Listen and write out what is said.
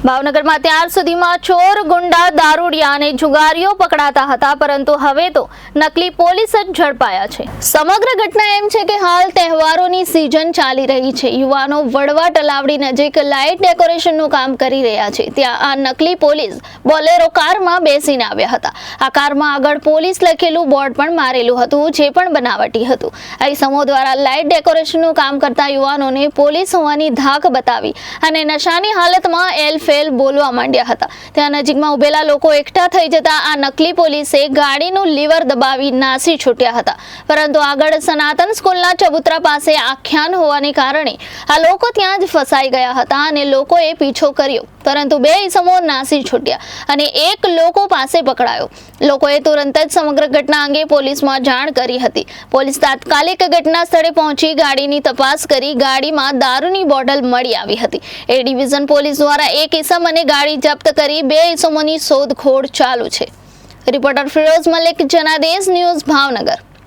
ભાવનગરમાં ત્યાર સુધીમાં ચોર, ગુંડા, દારૂડિયા અને જુગારીઓ પકડાતા હતા, પરંતુ હવે તો નકલી પોલીસ જ ઝડપાયા છે। સમગ્ર ઘટના એમ છે કે હાલ તહેવારોની સિઝન ચાલી રહી છે। યુવાનો વડવા તલાવડી નજીક લાઇટ ડેકોરેશનનું કામ કરી રહ્યા છે। ત્યાં આ નકલી પોલીસ બોલેરો કારમાં બેસીને આવ્યા હતા। આ કારમાં આગળ પોલીસ લખેલું બોર્ડ પણ મારેલું હતું, જે પણ બનાવટી હતું। અઈસમો દ્વારા લાઇટ ડેકોરેશનનું કામ કરતા યુવાનોને પોલીસ હોવાની ધાક બતાવી અને નશાની હાલતમાં એલફેલ બોલવા માંડ્યા હતા। ત્યાં નજીકમાં ઉભેલા લોકો એકઠા થઈ જતા આ નકલી પોલીસે ગાડીનું લીવર દબાવી નાસી છૂટ્યા હતા, પરંતુ આગળ સનાતન સ્કૂલના ચબુતરા પાસે આખ્યાન હોવાને કારણે આ લોકો ત્યાં જ ફસાઈ ગયા હતા અને લોકોએ પીછો કર્યો, પરંતુ બે ઈસમો નાસી છૂટ્યા અને એક લોકો પાસે પકડાયો। લોકોએ તુરંત જ સમગ્ર ઘટના અંગે પોલીસમાં જાણ કરી હતી। પોલીસ તાત્કાલિક ઘટના સ્થળે પહોંચી ગાડીની તપાસ કરી ગાડીમાં દારૂની બોટલ મળી આવી હતી। એ ડિવિઝન પોલીસ દ્વારા એક ઈસમ અને ગાડી જપ્ત કરી બે ઈસમોની શોધખોળ ચાલુ છે। Reporter Firoz Malik, Janadesh news, Bhavnagar.